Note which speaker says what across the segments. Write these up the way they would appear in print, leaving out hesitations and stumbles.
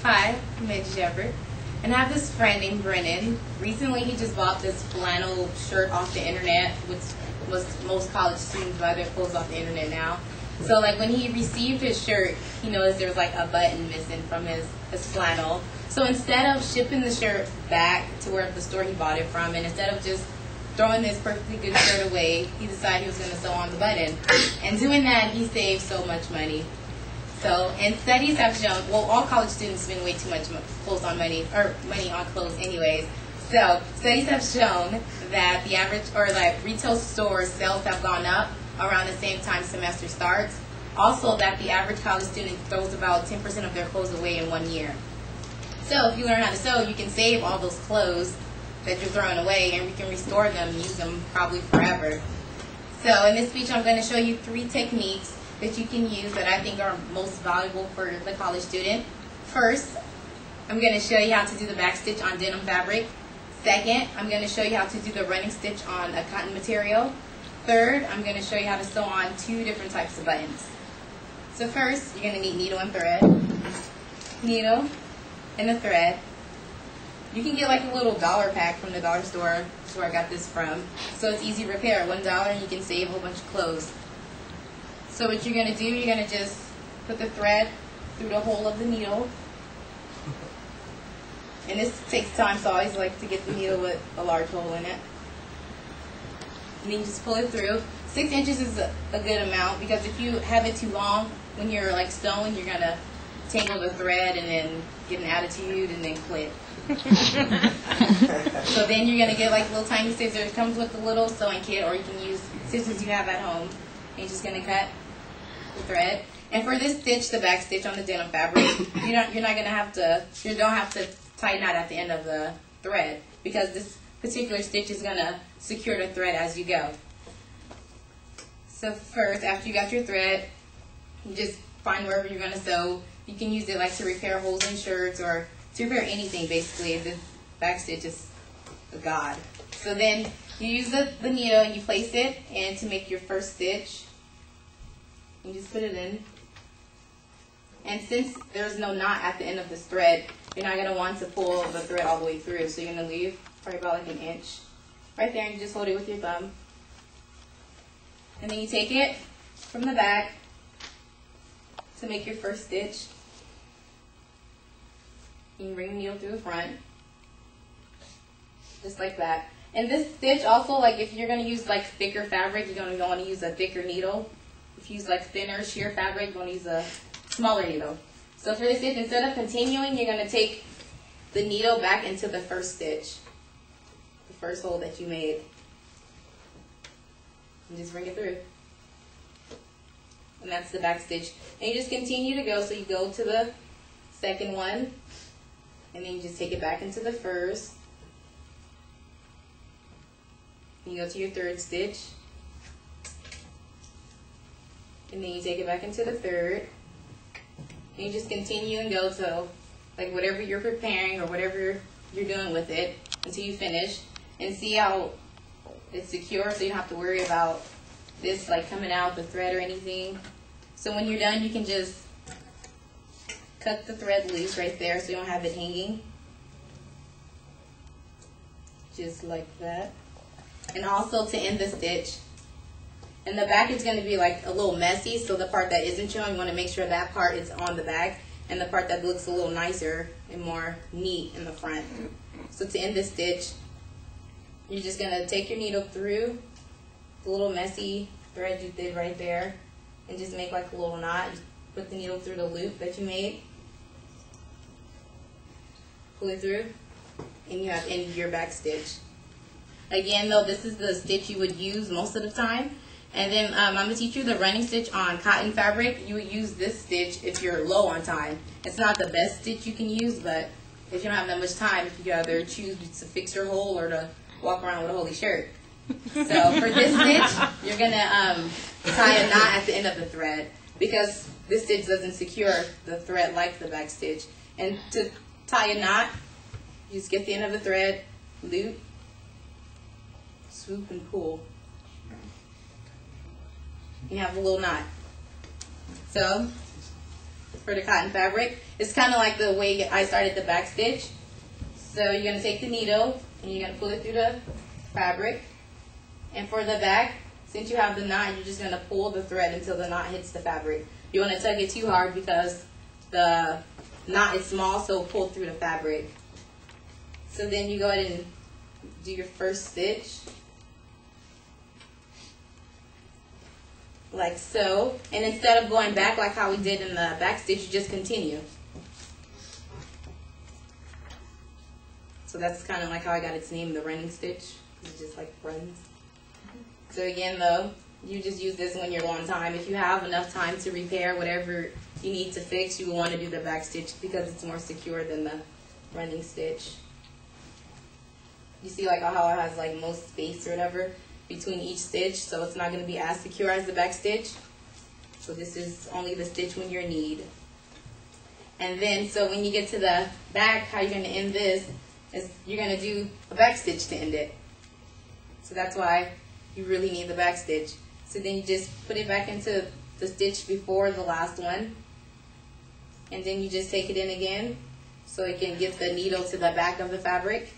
Speaker 1: Hi, I'm Angie Shepard, and I have this friend named Brennan. Recently, he just bought this flannel shirt off the internet, which most college students buy their clothes off the internet now. So, like, when he received his shirt, he noticed there was like a button missing from his flannel. So instead of shipping the shirt back to where the store he bought it from, and instead of just throwing this perfectly good shirt away, he decided he was going to sew on the button. And doing that, he saved so much money. So, and studies have shown, well, all college students spend way too much clothes on money, or money on clothes anyways. So, studies have shown that the average, or like retail store sales have gone up around the same time semester starts. Also, that the average college student throws about 10% of their clothes away in 1 year. So, if you learn how to sew, you can save all those clothes that you're throwing away, and we can restore them and use them probably forever. So, in this speech, I'm going to show you 3 techniques that you can use that I think are most valuable for the college student. First, I'm going to show you how to do the back stitch on denim fabric. Second, I'm going to show you how to do the running stitch on a cotton material. Third, I'm going to show you how to sew on 2 different types of buttons. So first, you're going to need needle and thread. Needle and a thread. You can get like a little dollar pack from the dollar store. That's where I got this from. So it's easy repair. $1 and you can save a whole bunch of clothes. So what you're going to do, you're going to just put the thread through the hole of the needle. And this takes time, so I always like to get the needle with a large hole in it. And then you just pull it through. 6 inches is a good amount, because if you have it too long, when you're like sewing, you're going to tangle the thread and then get an attitude and then quit. So then you're going to get like little tiny scissors. It comes with a little sewing kit, or you can use scissors you have at home. And you're just going to cut the thread. And for this stitch, the back stitch on the denim fabric, you don't have to tie a knot at the end of the thread, because this particular stitch is going to secure the thread as you go. So first, after you got your thread, you just find wherever you're going to sew. You can use it like to repair holes in shirts or to repair anything basically. The back stitch is a god. So then you use the needle and you place it in to make your first stitch. You just put it in. And since there's no knot at the end of this thread, you're not going to want to pull the thread all the way through. So you're going to leave probably about like an inch right there, and you just hold it with your thumb. And then you take it from the back to make your first stitch. You can bring the needle through the front, just like that. And this stitch also, like if you're going to use like thicker fabric, you're going to want to use a thicker needle. If you use like thinner sheer fabric, you're going to use a smaller needle. So for this stitch, instead of continuing, you're going to take the needle back into the first stitch, the first hole that you made, and just bring it through. And that's the back stitch. And you just continue to go, so you go to the second one, and then you just take it back into the first. You go to your third stitch, and then you take it back into the third, and you just continue and go to like whatever you're preparing or whatever you're doing with it until you finish, and see how it's secure, so you don't have to worry about this like coming out the thread or anything. So when you're done, you can just cut the thread loose right there so you don't have it hanging, just like that. And also to end the stitch, and the back is going to be like a little messy, so the part that isn't showing, you want to make sure that part is on the back, and the part that looks a little nicer and more neat in the front. So to end this stitch, you're just going to take your needle through the little messy thread you did right there, and just make like a little knot. Just put the needle through the loop that you made, pull it through, and you have ended your back stitch. Again though, this is the stitch you would use most of the time. And then I'm going to teach you the running stitch on cotton fabric. You would use this stitch if you're low on time. It's not the best stitch you can use, but if you don't have that much time, if you either choose to fix your hole or to walk around with a holy shirt. So for this stitch, you're going to tie a knot at the end of the thread, because this stitch doesn't secure the thread like the back stitch. And to tie a knot, you just get the end of the thread, loop, swoop, and pull. You have a little knot. So for the cotton fabric. It's kind of like the way I started the back stitch. So you're going to take the needle and you're going to pull it through the fabric. And for the back, since you have the knot, you're just going to pull the thread until the knot hits the fabric. You want to tug it too hard because the knot is small, so pull through the fabric. So then you go ahead and do your first stitch. Like so. And instead of going back like how we did in the back stitch, you just continue. So that's kind of like how I got its name, the running stitch. It just like runs. So again though, you just use this when you're on time. If you have enough time to repair whatever you need to fix, you will want to do the back stitch because it's more secure than the running stitch. You see like how it has like most space or whatever between each stitch, so it's not going to be as secure as the back stitch. So this is only the stitch when you're in need. And then, so when you get to the back, how you're going to end this is you're going to do a back stitch to end it. So that's why you really need the back stitch. So then you just put it back into the stitch before the last one. And then you just take it in again so it can get the needle to the back of the fabric.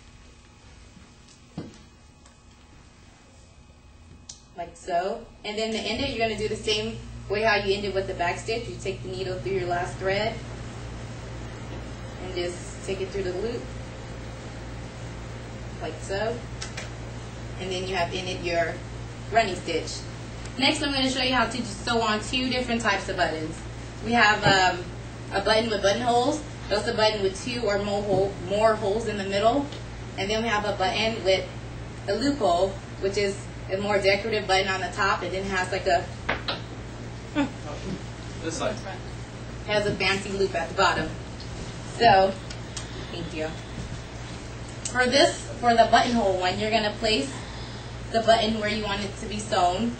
Speaker 1: Like so. And then to end it, you're going to do the same way how you ended with the back stitch. You take the needle through your last thread and just take it through the loop. Like so. And then you have ended your running stitch. Next, I'm going to show you how to sew on two different types of buttons. We have a button with buttonholes. That's a button with two or more holes in the middle. And then we have a button with a loophole, which is a more decorative button on the top. It then has like a
Speaker 2: this side.
Speaker 1: Has a fancy loop at the bottom. So, thank you. For the buttonhole one, you're going to place the button where you want it to be sewn.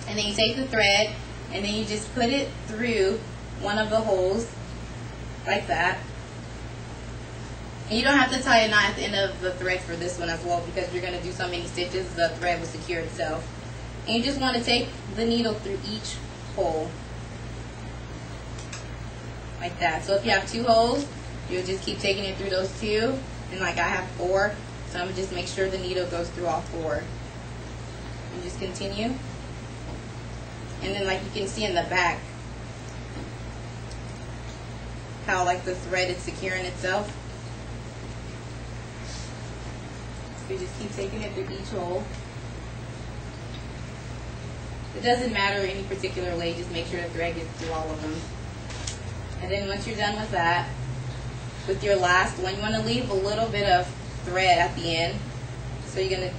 Speaker 1: And then you take the thread and then you just put it through one of the holes like that. And you don't have to tie a knot at the end of the thread for this one as well because you're going to do so many stitches, the thread will secure itself. And you just want to take the needle through each hole like that. So if you have two holes, you'll just keep taking it through those two. And like I have 4, so I'm going to just make sure the needle goes through all 4. And just continue. And then like you can see in the back how like the thread is securing itself. So you just keep taking it through each hole. It doesn't matter any particular way, just make sure the thread gets through all of them. And then once you're done with that, with your last one, you want to leave a little bit of thread at the end. So you're going to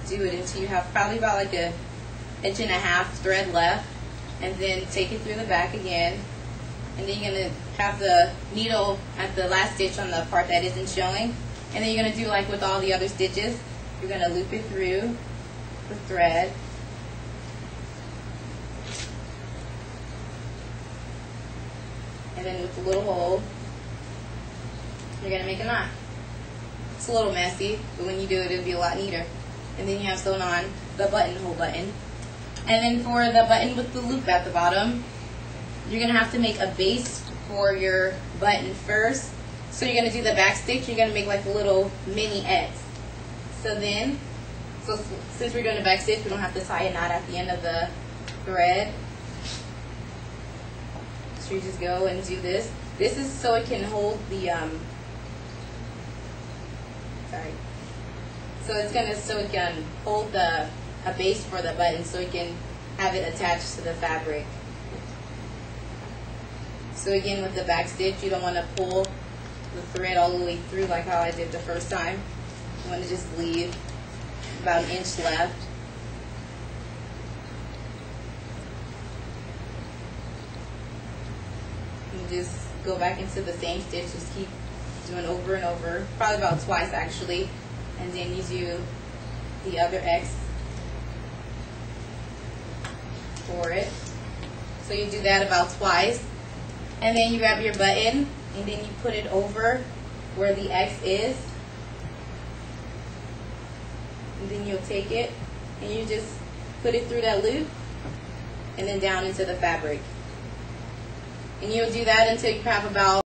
Speaker 1: do it until you have probably about like an 1.5 inch thread left. And then take it through the back again. And then you're going to have the needle at the last stitch on the part that isn't showing. And then you're going to do like with all the other stitches. You're going to loop it through the thread. And then with the little hole, you're going to make a knot. It's a little messy, but when you do it, it'll be a lot neater. And then you have sewn on the buttonhole button. And then for the button with the loop at the bottom, you're going to have to make a base for your button first. So you're going to do the back stitch, you're going to make like a little mini X. So since we're doing a back stitch, we don't have to tie a knot at the end of the thread. So you just go and do this. This is so it can hold the so it can hold a base for the button, so it can have it attached to the fabric. So again, with the back stitch, you don't want to pull the thread all the way through like how I did the first time. You want to just leave about 1 inch left. And just go back into the same stitch, just keep doing over and over, probably about twice actually, and then you do the other X for it. So you do that about twice, and then you grab your button and then you put it over where the X is, and then you'll take it and you just put it through that loop and then down into the fabric. And you'll do that until you have about